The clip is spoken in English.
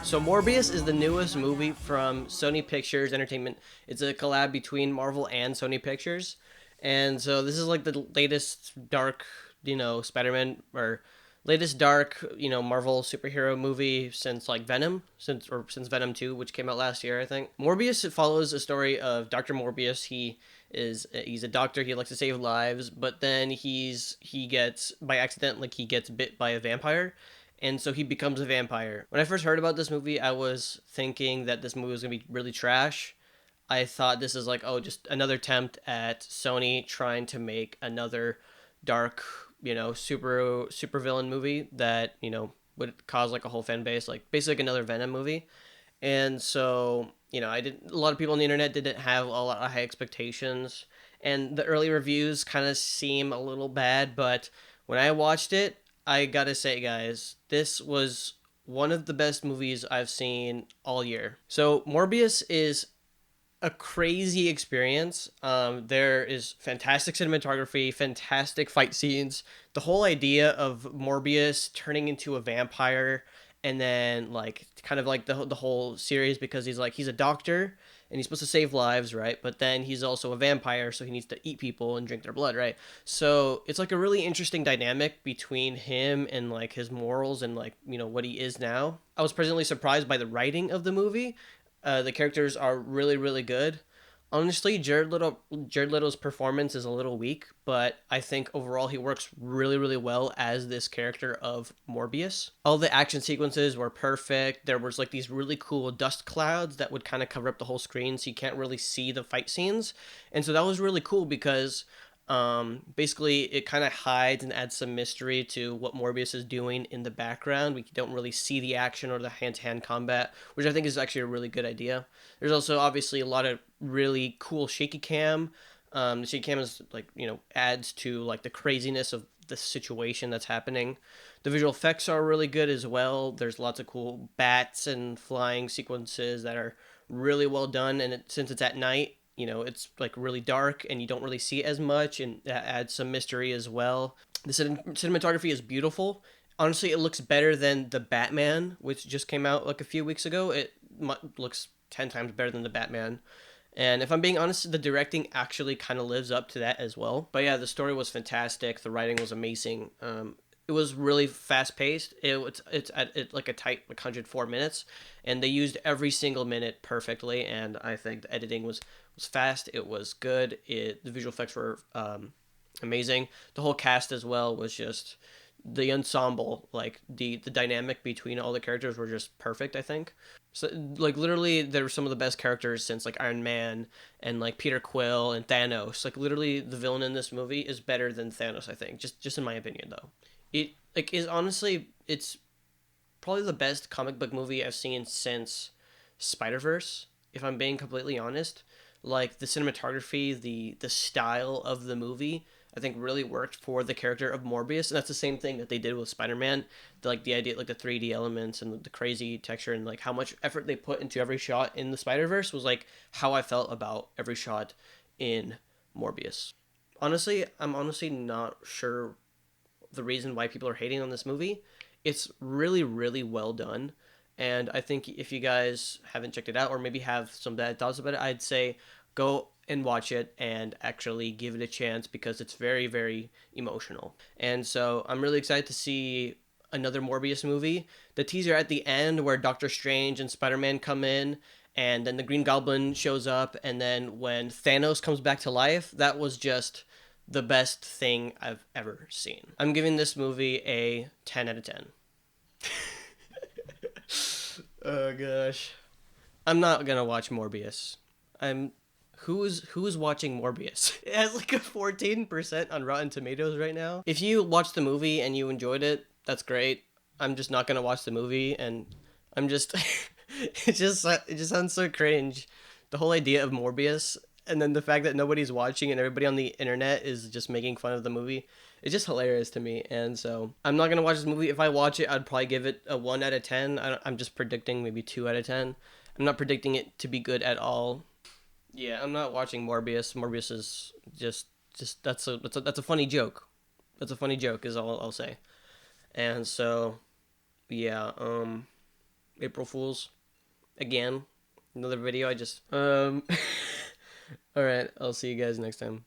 So Morbius is the newest movie from Sony Pictures Entertainment. It's a collab between Marvel and Sony Pictures. And so this is like the latest dark, Spider-Man or latest dark, Marvel superhero movie since like Venom, since Venom 2, which came out last year, I think. Morbius follows a story of Dr. Morbius. He's a doctor. He likes to save lives, but then he gets by accident, like he gets bit by a vampire, and so he becomes a vampire. When I first heard about this movie, I was thinking that this movie was gonna be really trash. I thought this is like, oh, just another attempt at Sony trying to make another dark, super villain movie that would cause like a whole fan base, like basically like another Venom movie. And so I did. A lot of people on the internet didn't have a lot of high expectations, and the early reviews kind of seem a little bad. But when I watched it, I gotta say, guys, this was one of the best movies I've seen all year. So Morbius is a crazy experience. There is fantastic cinematography, fantastic fight scenes. The whole idea of Morbius turning into a vampire, and then like kind of like the whole series, because he's a doctor and he's supposed to save lives, right? But then he's also a vampire, so he needs to eat people and drink their blood, right? So it's like a really interesting dynamic between him and like his morals and like what he is now. I was pleasantly surprised by the writing of the movie. The characters are really, really good. Honestly, Jared Leto's performance is a little weak, but I think overall he works really, really well as this character of Morbius. All the action sequences were perfect. There was like these really cool dust clouds that would kind of cover up the whole screen, so you can't really see the fight scenes, and so that was really cool because basically, it kind of hides and adds some mystery to what Morbius is doing in the background. We don't really see the action or the hand-to-hand combat, which I think is actually a really good idea. There's also obviously a lot of really cool shaky cam. The shaky cam is like adds to like the craziness of the situation that's happening. The visual effects are really good as well. There's lots of cool bats and flying sequences that are really well done, and since it's at night, it's like really dark and you don't really see it as much, and that adds some mystery as well. The cinematography is beautiful. Honestly, it looks better than the Batman, which just came out like a few weeks ago. It looks 10 times better than the Batman. And if I'm being honest, the directing actually kind of lives up to that as well. But yeah, the story was fantastic. The writing was amazing. It was really fast paced. It's at like a tight like 104 minutes, and they used every single minute perfectly. And I think the editing was fast. It was good. The visual effects were amazing. The whole cast as well was just the ensemble, like the dynamic between all the characters were just perfect, I think. So like literally they were some of the best characters since like Iron Man and like Peter Quill and Thanos. Like literally the villain in this movie is better than Thanos, I think. Just in my opinion though. It like is honestly it's probably the best comic book movie I've seen since Spider-Verse, if I'm being completely honest. Like the cinematography, the style of the movie, I think really worked for the character of Morbius, and that's the same thing that they did with Spider-Man. Like the idea, like the 3D elements and the crazy texture, and like how much effort they put into every shot in the Spider-Verse was like how I felt about every shot in Morbius. Honestly, I'm honestly not sure the reason why people are hating on this movie. It's really, really well done. And I think if you guys haven't checked it out or maybe have some bad thoughts about it, I'd say go and watch it and actually give it a chance because it's very, very emotional. And so I'm really excited to see another Morbius movie. The teaser at the end where Doctor Strange and Spider-Man come in and then the Green Goblin shows up, and then when Thanos comes back to life, that was just the best thing I've ever seen. I'm giving this movie a 10 out of 10. Oh gosh. I'm not gonna watch Morbius. I'm who's watching Morbius? It has like a 14% on Rotten Tomatoes right now. If you watched the movie and you enjoyed it, that's great. I'm just not gonna watch the movie, and I'm just it just sounds so cringe. The whole idea of Morbius, and then the fact that nobody's watching and everybody on the internet is just making fun of the movie. It's just hilarious to me, and so I'm not gonna watch this movie. If I watch it, I'd probably give it a 1 out of 10. I'm just predicting maybe 2 out of 10. I'm not predicting it to be good at all. Yeah, I'm not watching Morbius. Morbius is just that's a funny joke. That's a funny joke is all I'll say. And so, yeah, April Fools again. Another video. I just All right, I'll see you guys next time.